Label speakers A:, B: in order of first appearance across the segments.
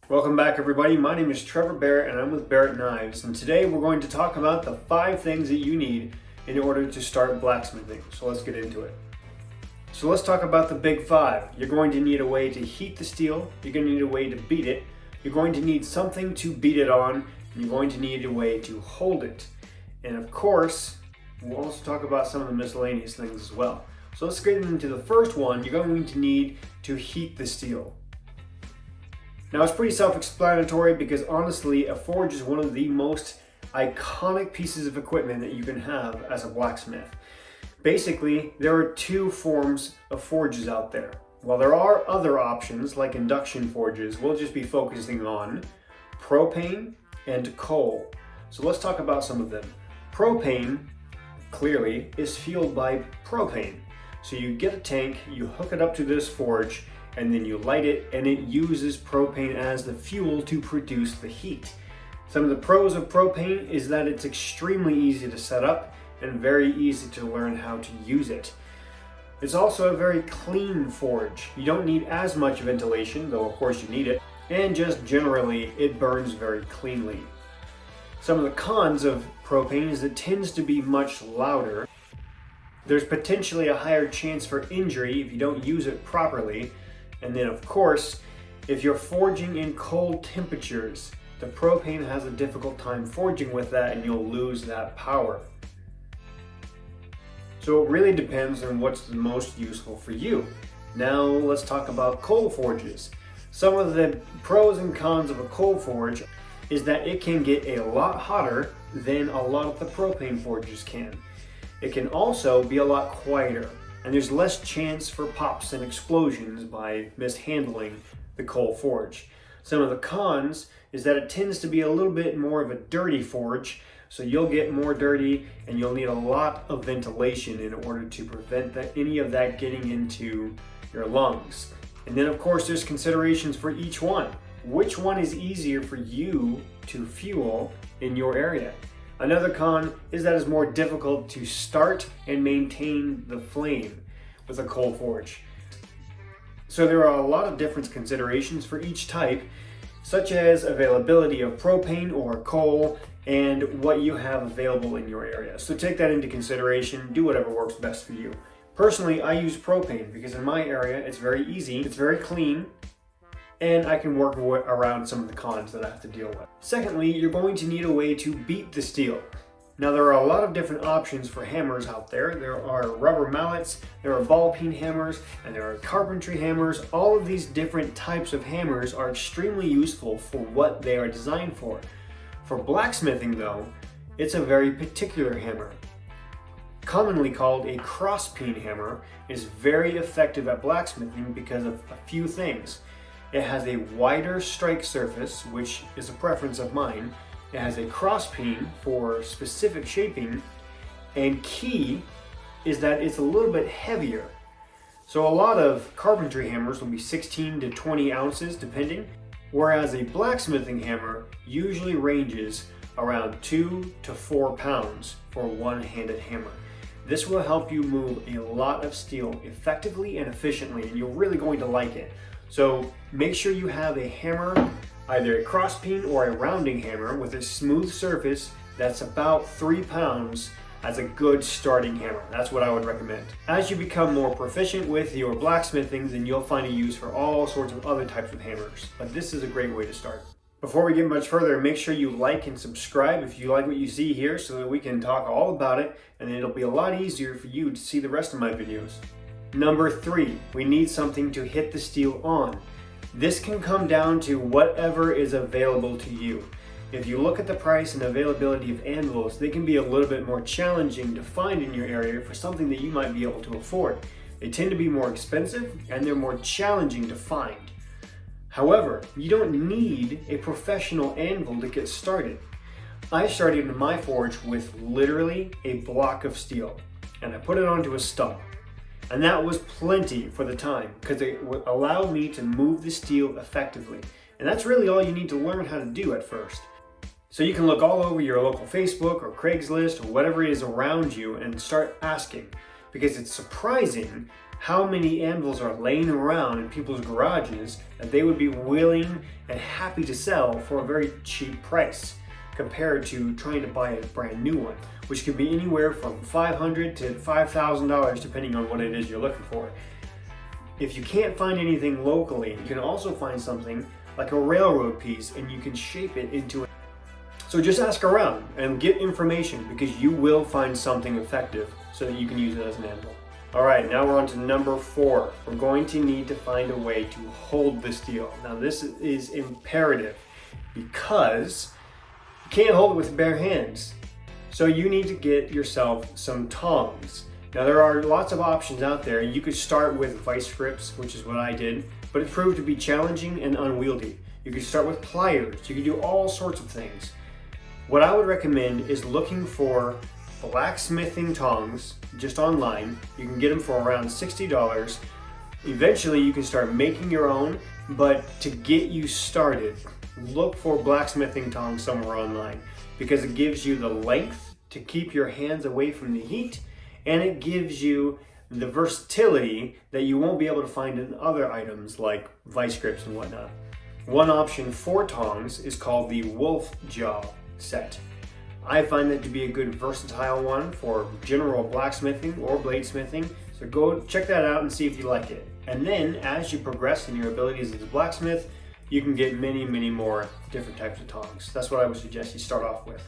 A: Welcome back everybody, my name is Trevor Barrett and I'm with Barrett Knives, and today we're going to talk about the 5 things that you need in order to start blacksmithing. So let's get into it. So let's talk about the big 5. You're going to need a way to heat the steel, you're going to need a way to beat it, you're going to need something to beat it on, and you're going to need a way to hold it. And of course, we'll also talk about some of the miscellaneous things as well. So let's get into the first one. You're going to need to heat the steel. Now it's pretty self-explanatory because honestly, a forge is one of the most iconic pieces of equipment that you can have as a blacksmith. Basically, there are 2 forms of forges out there. While there are other options like induction forges, we'll just be focusing on propane and coal. So let's talk about some of them. Propane, clearly, is fueled by propane. So you get a tank, you hook it up to this forge, and then you light it, and it uses propane as the fuel to produce the heat. Some of the pros of propane is that it's extremely easy to set up and very easy to learn how to use it. It's also a very clean forge. You don't need as much ventilation, though of course you need it, and just generally it burns very cleanly. Some of the cons of propane is it tends to be much louder. There's potentially a higher chance for injury if you don't use it properly. And then of course, if you're forging in cold temperatures, the propane has a difficult time forging with that and you'll lose that power. So it really depends on what's the most useful for you. Now let's talk about coal forges. Some of the pros and cons of a coal forge is that it can get a lot hotter than a lot of the propane forges can. It can also be a lot quieter, and there's less chance for pops and explosions by mishandling the coal forge. Some of the cons is that it tends to be a little bit more of a dirty forge, so you'll get more dirty and you'll need a lot of ventilation in order to prevent any of that getting into your lungs. And then of course there's considerations for each one. Which one is easier for you to fuel in your area? Another con is that it's more difficult to start and maintain the flame with a coal forge. So there are a lot of different considerations for each type, such as availability of propane or coal and what you have available in your area. So take that into consideration, do whatever works best for you. Personally, I use propane because in my area it's very easy, it's very clean, and I can work around some of the cons that I have to deal with. Secondly, you're going to need a way to beat the steel. Now there are a lot of different options for hammers out there. There are rubber mallets, there are ball peen hammers, and there are carpentry hammers. All of these different types of hammers are extremely useful for what they are designed for. For blacksmithing though, it's a very particular hammer. Commonly called a cross peen hammer, is very effective at blacksmithing because of a few things. It has a wider strike surface, which is a preference of mine. It has a cross peen for specific shaping, and key is that it's a little bit heavier. So a lot of carpentry hammers will be 16 to 20 ounces depending, whereas a blacksmithing hammer usually ranges around 2 to 4 pounds for a one-handed hammer. This will help you move a lot of steel effectively and efficiently, and you're really going to like it. So make sure you have a hammer, either a cross peen or a rounding hammer with a smooth surface that's about 3 pounds as a good starting hammer. That's what I would recommend. As you become more proficient with your blacksmithing, then you'll find a use for all sorts of other types of hammers. But this is a great way to start. Before we get much further, make sure you like and subscribe if you like what you see here so that we can talk all about it, and it'll be a lot easier for you to see the rest of my videos. Number 3, we need something to hit the steel on. This can come down to whatever is available to you. If you look at the price and availability of anvils, they can be a little bit more challenging to find in your area for something that you might be able to afford. They tend to be more expensive and they're more challenging to find. However, you don't need a professional anvil to get started. I started in my forge with literally a block of steel, and I put it onto a stump. And that was plenty for the time because it allowed me to move the steel effectively. And that's really all you need to learn how to do at first. So you can look all over your local Facebook or Craigslist or whatever it is around you and start asking, because it's surprising how many anvils are laying around in people's garages that they would be willing and happy to sell for a very cheap price compared to trying to buy a brand new one, which could be anywhere from $500 to $5,000 depending on what it is you're looking for. If you can't find anything locally, you can also find something like a railroad piece and you can shape it into a... So just ask around and get information, because you will find something effective so that you can use it as an anvil. All right, now we're on to number 4. We're going to need to find a way to hold the steel. Now this is imperative because you can't hold it with bare hands. So you need to get yourself some tongs. Now there are lots of options out there. You could start with vice grips, which is what I did, but it proved to be challenging and unwieldy. You could start with pliers. You could do all sorts of things. What I would recommend is looking for blacksmithing tongs just online. You can get them for around $60. Eventually you can start making your own, but to get you started, look for blacksmithing tongs somewhere online, because it gives you the length to keep your hands away from the heat, and it gives you the versatility that you won't be able to find in other items like vice grips and whatnot. One option for tongs is called the wolf jaw set. I find that to be a good versatile one for general blacksmithing or bladesmithing, so go check that out and see if you like it. And then as you progress in your abilities as a blacksmith, you can get many more different types of tongs. That's what I would suggest you start off with.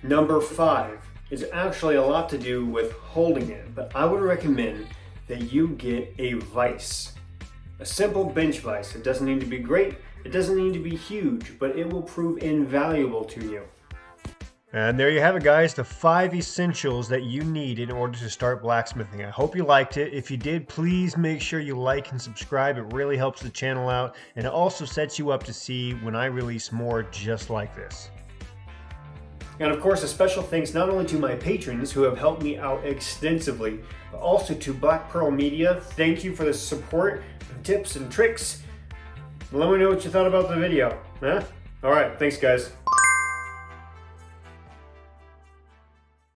A: Number 5 is actually a lot to do with holding it, but I would recommend that you get a vise. A simple bench vise. It doesn't need to be great, it doesn't need to be huge, but it will prove invaluable to you. And there you have it, guys, the 5 essentials that you need in order to start blacksmithing. I hope you liked it. If you did, please make sure you like and subscribe. It really helps the channel out, and it also sets you up to see when I release more just like this. And of course, a special thanks not only to my patrons who have helped me out extensively, but also to Black Pearl Media. Thank you for the support, tips, and tricks. Let me know what you thought about the video. All right, thanks, guys.